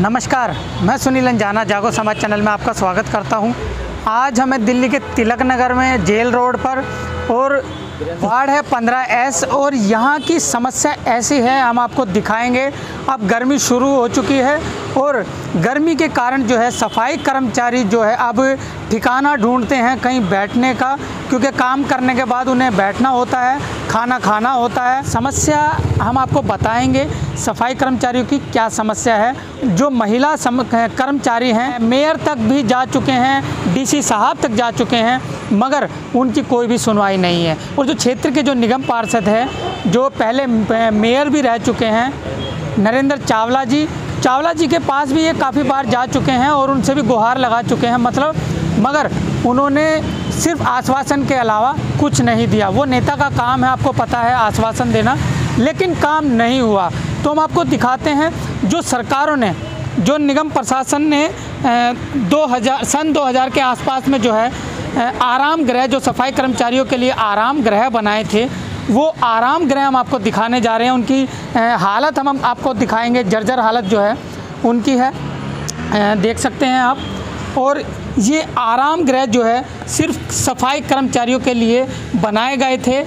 नमस्कार, मैं सुनील अंजाना जागो समाज चैनल में आपका स्वागत करता हूं। आज हमें दिल्ली के तिलक नगर में जेल रोड पर और वार्ड है 15S और यहाँ की समस्या ऐसी है, हम आपको दिखाएंगे। अब गर्मी शुरू हो चुकी है और गर्मी के कारण जो है सफाई कर्मचारी जो है अब ठिकाना ढूंढते हैं कहीं बैठने का, क्योंकि काम करने के बाद उन्हें बैठना होता है, खाना खाना होता है। समस्या हम आपको बताएंगे सफाई कर्मचारियों की क्या समस्या है। जो महिला कर्मचारी हैं मेयर तक भी जा चुके हैं, डीसी साहब तक जा चुके हैं, मगर उनकी कोई भी सुनवाई नहीं है। और जो क्षेत्र के जो निगम पार्षद हैं, जो पहले मेयर भी रह चुके हैं, नरेंद्र चावला जी के पास भी ये काफ़ी बार जा चुके हैं और उनसे भी गुहार लगा चुके हैं, मगर उन्होंने सिर्फ आश्वासन के अलावा कुछ नहीं दिया। वो नेता का काम है, आपको पता है, आश्वासन देना, लेकिन काम नहीं हुआ। तो हम आपको दिखाते हैं जो सरकारों ने, जो निगम प्रशासन ने सन 2000 के आसपास में जो है आराम गृह, जो सफाई कर्मचारियों के लिए आराम गृह बनाए थे, वो आराम गृह हम आपको दिखाने जा रहे हैं। उनकी हालत हम आपको दिखाएंगे, जर्जर हालत जो है उनकी है, देख सकते हैं आप। और ये आराम गृह जो है सिर्फ सफाई कर्मचारियों के लिए बनाए गए थे।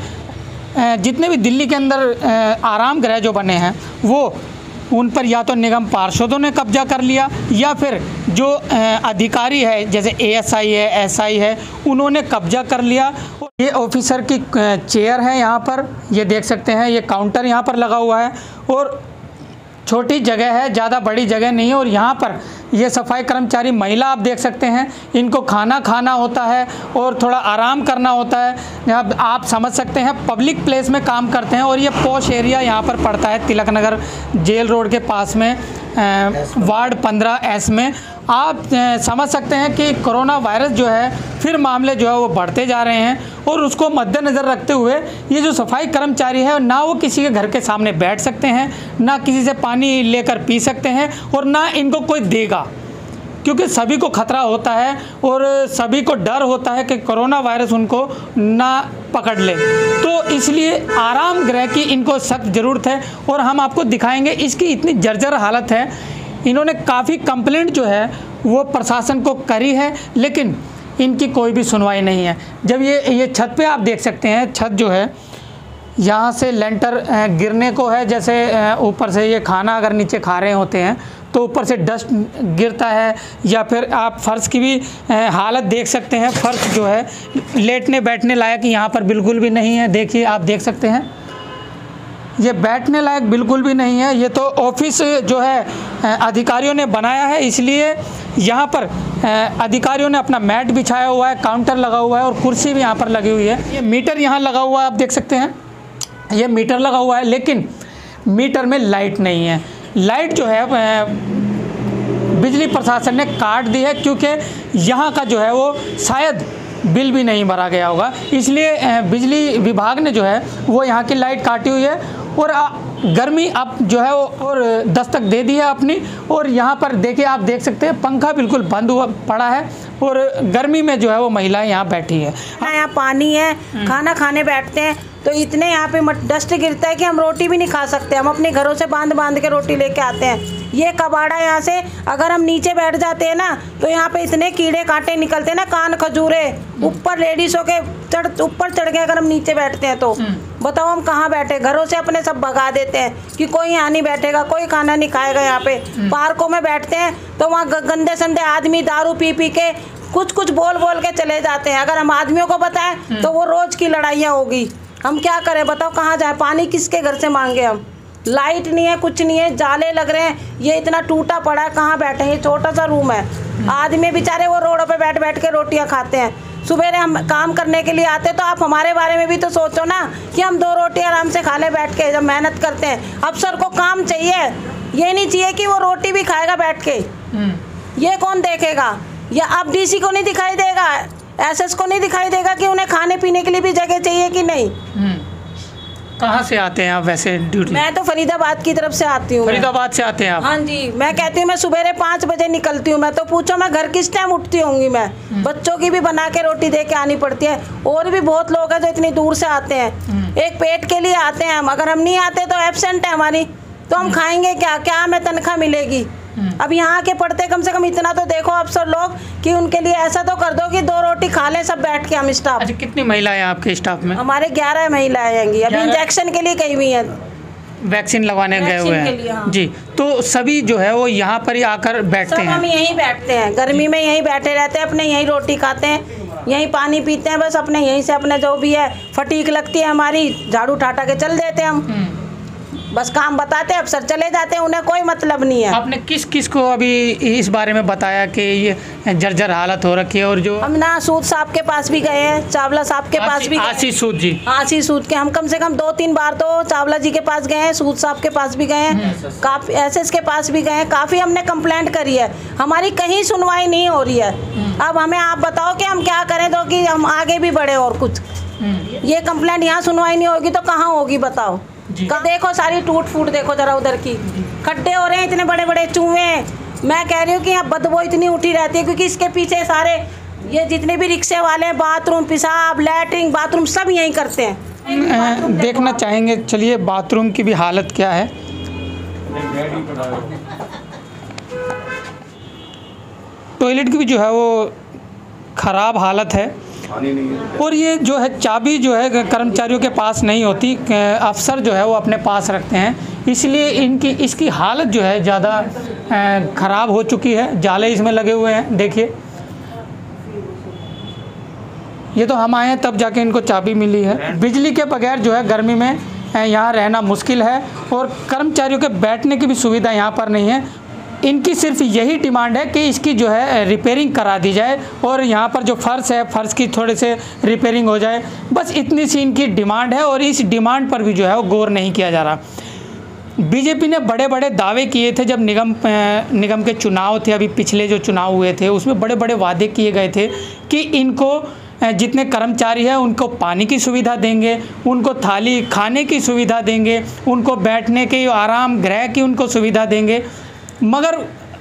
जितने भी दिल्ली के अंदर आराम गृह जो बने हैं वो उन पर या तो निगम पार्षदों ने कब्जा कर लिया या फिर जो अधिकारी है, जैसे ASI है, SI है, उन्होंने कब्जा कर लिया। ये ऑफिसर की चेयर है यहाँ पर, ये देख सकते हैं, ये काउंटर यहाँ पर लगा हुआ है और छोटी जगह है, ज़्यादा बड़ी जगह नहीं है। और यहाँ पर ये सफाई कर्मचारी महिला आप देख सकते हैं, इनको खाना खाना होता है और थोड़ा आराम करना होता है। आप समझ सकते हैं पब्लिक प्लेस में काम करते हैं। और ये पॉश एरिया यहाँ पर पड़ता है तिलक नगर जेल रोड के पास में, वार्ड 15S में। आप समझ सकते हैं कि कोरोना वायरस जो है फिर मामले जो है वो बढ़ते जा रहे हैं और उसको मद्देनज़र रखते हुए ये जो सफाई कर्मचारी है ना वो किसी के घर के सामने बैठ सकते हैं, ना किसी से पानी लेकर पी सकते हैं और ना इनको कोई देगा, क्योंकि सभी को खतरा होता है और सभी को डर होता है कि कोरोना वायरस उनको ना पकड़ ले। तो इसलिए आराम गृह की इनको सख्त ज़रूरत है और हम आपको दिखाएंगे। इसकी इतनी जर्जर हालत है, इन्होंने काफ़ी कंप्लेंट जो है वो प्रशासन को करी है, लेकिन इनकी कोई भी सुनवाई नहीं है। जब ये छत पे आप देख सकते हैं, छत जो है यहाँ से लेंटर गिरने को है, जैसे ऊपर से ये खाना अगर नीचे खा रहे होते हैं तो ऊपर से डस्ट गिरता है, या फिर आप फर्श की भी हालत देख सकते हैं। फर्श जो है लेटने बैठने लायक यहाँ पर बिल्कुल भी नहीं है। देखिए, आप देख सकते हैं, ये बैठने लायक बिल्कुल भी नहीं है। ये तो ऑफिस जो है अधिकारियों ने बनाया है, इसलिए यहाँ पर अधिकारियों ने अपना मैट बिछाया हुआ है, काउंटर लगा हुआ है और कुर्सी भी यहाँ पर लगी हुई है। ये मीटर यहाँ लगा हुआ है, आप देख सकते हैं, ये मीटर लगा हुआ है, लेकिन मीटर में लाइट नहीं है। लाइट जो है बिजली प्रशासन ने काट दी है, क्योंकि यहाँ का जो है वो शायद बिल भी नहीं भरा गया होगा, इसलिए बिजली विभाग ने जो है वो यहाँ की लाइट काटी हुई है। और गर्मी अब जो है वो और दस्तक दे दी है अपनी। और यहाँ पर देखिए, आप देख सकते हैं पंखा बिल्कुल बंद हुआ पड़ा है और गर्मी में जो है वो महिलाएं यहाँ बैठी है। यहाँ पानी है, खाना खाने बैठते हैं तो इतने यहाँ पे डस्ट गिरता है कि हम रोटी भी नहीं खा सकते। हम अपने घरों से बांध के रोटी लेके आते हैं। ये कबाड़ा यहाँ से अगर हम नीचे बैठ जाते हैं ना तो यहाँ पे इतने कीड़े कांटे निकलते हैं ना, कान खजूरे ऊपर लेडीज़ों के ऊपर चढ़ के अगर हम नीचे बैठते हैं तो बताओ हम कहाँ बैठे। घरों से अपने सब भगा देते हैं कि कोई यहाँ नहीं बैठेगा, कोई खाना नहीं खाएगा। यहाँ पे पार्कों में बैठते हैं तो वहाँ गंदे संदे आदमी दारू पी के कुछ बोल के चले जाते हैं। अगर हम आदमियों को बताएं तो वो रोज़ की लड़ाइयाँ होगी। हम क्या करें बताओ, कहाँ जाए, पानी किसके घर से मांगे हम? लाइट नहीं है, कुछ नहीं है, जाले लग रहे हैं, ये इतना टूटा पड़ा है, कहाँ बैठे हैं? ये छोटा सा रूम है, आदमी बेचारे वो रोडों पे बैठ के रोटियां खाते हैं। सुबह हम काम करने के लिए आते तो आप हमारे बारे में भी तो सोचो ना कि हम 2 रोटी आराम से खा ले बैठ के, जब मेहनत करते हैं। अफसर को काम चाहिए, ये नहीं चाहिए कि वो रोटी भी खाएगा बैठ के। ये कौन देखेगा? या अब DC को नहीं दिखाई देगा, SS को नहीं दिखाई देगा कि उन्हें खाने पीने के लिए भी जगह चाहिए कि नहीं? कहाँ से आते हैं आप वैसे ड्यूटी? मैं तो फरीदाबाद की तरफ से आती हूँ। फरीदाबाद से आते हैं आप? हाँ जी, मैं कहती हूँ मैं सुबह 5 बजे निकलती हूँ। मैं तो पूछो मैं घर किस टाइम उठती होंगी। मैं बच्चों की भी बना के रोटी दे के आनी पड़ती है। और भी बहुत लोग हैं जो इतनी दूर से आते हैं, एक पेट के लिए आते हैं हम। अगर हम नहीं आते तो एब्सेंट है हमारी, तो हम खाएंगे क्या? क्या हमें तनख्वाह मिलेगी? अब यहाँ के पढ़ते कम से कम इतना तो देखो अफसर लोग कि उनके लिए ऐसा तो कर दो कि 2 रोटी खा लें सब बैठ के हम स्टाफ। अच्छा, कितनी महिलाएं आपके स्टाफ में? हमारे 11 महिलाएं आएंगी। अभी इंजेक्शन के लिए कहीं भी हैं, वैक्सीन लगवाने गए हुए हैं। हाँ। जी, तो सभी जो है वो यहाँ पर ही आकर बैठते हैं? हम यहीं बैठते हैं, गर्मी में यहीं बैठे रहते हैं, अपने यहीं रोटी खाते हैं, यहीं पानी पीते हैं, बस अपने यहीं से अपने जो भी है फटीक लगती है हमारी, झाड़ू ठाटा के चल देते हैं हम। बस काम बताते हैं, अफसर चले जाते हैं, उन्हें कोई मतलब नहीं है। आपने किस किस को अभी इस बारे में बताया कि ये जर्जर हालत हो रखी है? और जो हम ना सूद साहब के पास भी गए हैं, चावला साहब के पास भी गए हैं। आशीष सूद जी, आशीष सूद के हम कम से कम 2-3 बार तो चावला जी के पास गए हैं, सूद साहब के पास भी गए हैं, काफी एसएस के पास भी गए हैं, काफ़ी हमने कंप्लेंट करी है, हमारी कहीं सुनवाई नहीं हो रही है। अब हमें आप बताओ कि हम क्या करें तो कि हम आगे भी बढ़े और कुछ। ये कंप्लेंट यहाँ सुनवाई नहीं होगी तो कहाँ होगी बताओ? देखो सारी टूट फूट देखो जरा, उधर की खड्डे हो रहे हैं, इतने बड़े बड़े चूहे। मैं कह रही हूँ कि यहाँ बदबू इतनी उठी रहती है क्योंकि इसके पीछे सारे ये जितने भी रिक्शे वाले हैं, बाथरूम, पेशाब, लैट्रिन, बाथरूम सब यहीं करते हैं। देखना चाहेंगे, चलिए बाथरूम की भी हालत क्या है। टॉयलेट की भी जो है वो ख़राब हालत है, और ये जो है चाबी जो है कर्मचारियों के पास नहीं होती, अफसर जो है वो अपने पास रखते हैं, इसलिए इसकी हालत जो है ज़्यादा ख़राब हो चुकी है। जाले इसमें लगे हुए हैं, देखिए ये तो हम आए हैं तब जाके इनको चाबी मिली है। बिजली के बगैर जो है गर्मी में यहाँ रहना मुश्किल है, और कर्मचारियों के बैठने की भी सुविधा यहाँ पर नहीं है। इनकी सिर्फ यही डिमांड है कि इसकी जो है रिपेयरिंग करा दी जाए, और यहाँ पर जो फ़र्श है फ़र्श की थोड़े से रिपेयरिंग हो जाए, बस इतनी सी इनकी डिमांड है, और इस डिमांड पर भी जो है वो गौर नहीं किया जा रहा। बीजेपी ने बड़े बड़े दावे किए थे जब निगम के चुनाव थे, अभी पिछले जो चुनाव हुए थे उसमें बड़े बड़े वादे किए गए थे कि इनको जितने कर्मचारी हैं उनको पानी की सुविधा देंगे, उनको थाली खाने की सुविधा देंगे, उनको बैठने के आराम गृह की उनको सुविधा देंगे, मगर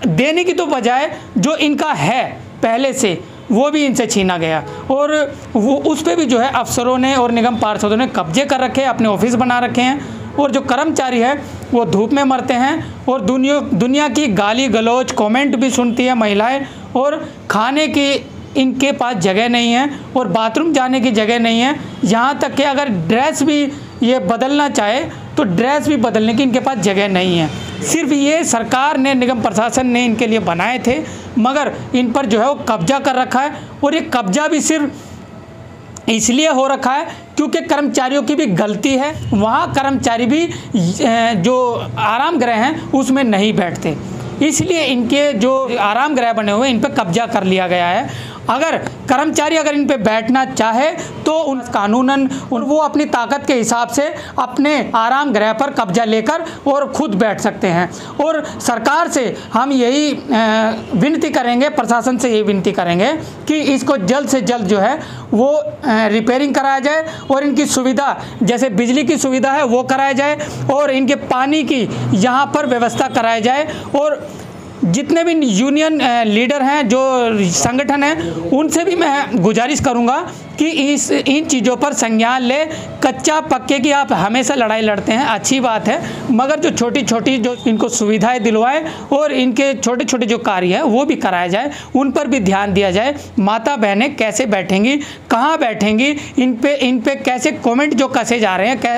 देने की तो बजाय जो इनका है पहले से वो भी इनसे छीना गया, और वो उस पर भी जो है अफसरों ने और निगम पार्षदों ने कब्जे कर रखे हैं, अपने ऑफिस बना रखे हैं, और जो कर्मचारी है वो धूप में मरते हैं, और दुनिया की गाली गलौज कमेंट भी सुनती है महिलाएं, और खाने की इनके पास जगह नहीं है, और बाथरूम जाने की जगह नहीं है। यहाँ तक कि अगर ड्रेस भी ये बदलना चाहे तो ड्रेस भी बदलने की इनके पास जगह नहीं है। सिर्फ ये सरकार ने, निगम प्रशासन ने इनके लिए बनाए थे, मगर इन पर जो है वो कब्जा कर रखा है, और ये कब्जा भी सिर्फ इसलिए हो रखा है क्योंकि कर्मचारियों की भी गलती है। वहाँ कर्मचारी भी जो आराम गृह हैं उसमें नहीं बैठते, इसलिए इनके जो आराम गृह बने हुए हैं इन पर कब्जा कर लिया गया है। अगर कर्मचारी इन पे बैठना चाहे तो उन कानूनन वो अपनी ताकत के हिसाब से अपने आराम गृह पर कब्जा लेकर और खुद बैठ सकते हैं। और सरकार से हम यही विनती करेंगे, प्रशासन से यही विनती करेंगे कि इसको जल्द से जल्द जो है वो रिपेयरिंग कराया जाए, और इनकी सुविधा जैसे बिजली की सुविधा है वो कराया जाए, और इनके पानी की यहाँ पर व्यवस्था कराई जाए, और जितने भी यूनियन लीडर हैं, जो संगठन हैं, उनसे भी मैं गुजारिश करूंगा कि इन चीज़ों पर संज्ञान ले। कच्चा पक्के की आप हमेशा लड़ाई लड़ते हैं, अच्छी बात है, मगर जो छोटी छोटी जो इनको सुविधाएं दिलवाएं और इनके छोटे छोटे जो कार्य है वो भी कराया जाए, उन पर भी ध्यान दिया जाए। माता बहनें कैसे बैठेंगी, कहाँ बैठेंगी, इन पे कैसे कमेंट जो कसे जा रहे हैं,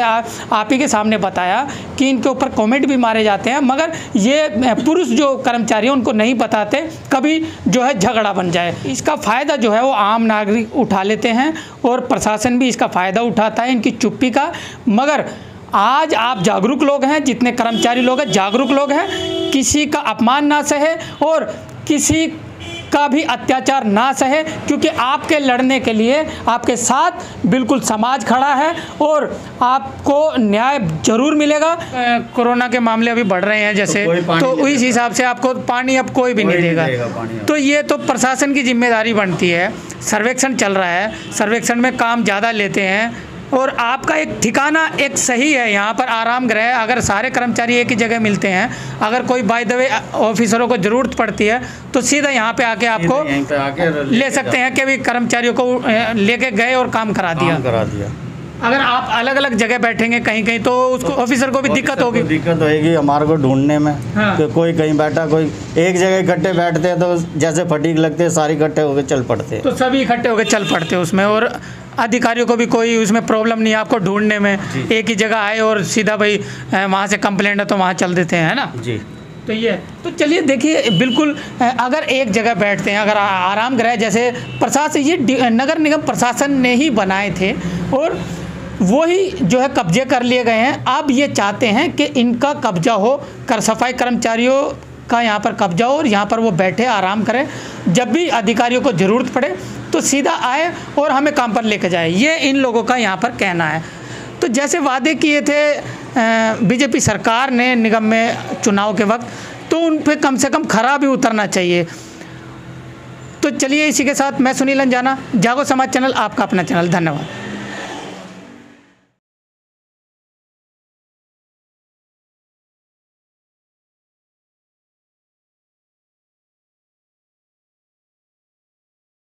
आप ही के सामने बताया कि इनके ऊपर कमेंट भी मारे जाते हैं, मगर ये पुरुष जो कर्मचारी हैं उनको नहीं बताते, कभी जो है झगड़ा बन जाए। इसका फ़ायदा जो है वो आम नागरिक उठा लेते हैं, और प्रशासन भी इसका फ़ायदा उठाता है इनकी चुप्पी का। मगर आज आप जागरूक लोग हैं, जितने कर्मचारी लोग हैं जागरूक लोग हैं, किसी का अपमान ना सहे और किसी का भी अत्याचार ना सहे, क्योंकि आपके लड़ने के लिए आपके साथ बिल्कुल समाज खड़ा है, और आपको न्याय जरूर मिलेगा। कोरोना के मामले अभी बढ़ रहे हैं जैसे, तो इस हिसाब से आपको पानी अब कोई भी नहीं देगा, तो ये तो प्रशासन की जिम्मेदारी बनती है। सर्वेक्षण चल रहा है, सर्वेक्षण में काम ज़्यादा लेते हैं, और आपका एक ठिकाना एक सही है यहाँ पर आराम गृह। अगर सारे कर्मचारी एक ही जगह मिलते हैं, अगर कोई बाय द वे ऑफिसरों को ज़रूरत पड़ती है तो सीधा यहाँ पे आके आपको ले सकते हैं कि भी कर्मचारियों को लेके गए और काम करा दिया। अगर आप अलग अलग जगह बैठेंगे कहीं कहीं तो उसको ऑफिसर को भी दिक्कत होगी। दिक्कत होगी हमारे को ढूंढने में। हाँ। कि कोई कहीं बैठा, कोई एक जगह इकट्ठे बैठते हैं तो जैसे फटीक लगते हैं, सारे इकट्ठे होकर चल पड़ते हैं। तो सभी इकट्ठे होकर चल पड़ते हैं उसमें, और अधिकारियों को भी कोई उसमें प्रॉब्लम नहीं है आपको ढूंढने में। एक ही जगह आए और सीधा भाई वहाँ से कंप्लेंट है तो वहाँ चल देते हैं, है ना। जी। तो ये तो चलिए देखिए, बिल्कुल अगर एक जगह बैठते हैं, अगर आराम गृह जैसे प्रशासन, ये नगर निगम प्रशासन ने ही बनाए थे और वो ही जो है कब्जे कर लिए गए हैं। अब ये चाहते हैं कि इनका कब्जा हो, कर सफाई कर्मचारियों का यहाँ पर कब्जा हो और यहाँ पर वो बैठे आराम करें। जब भी अधिकारियों को ज़रूरत पड़े तो सीधा आए और हमें काम पर लेकर जाए, ये इन लोगों का यहाँ पर कहना है। तो जैसे वादे किए थे बीजेपी सरकार ने निगम में चुनाव के वक्त, तो उन पे कम से कम खरा भी उतरना चाहिए। तो चलिए इसी के साथ मैं सुनील अंजाना, जागो समाज चैनल आपका अपना चैनल, धन्यवाद।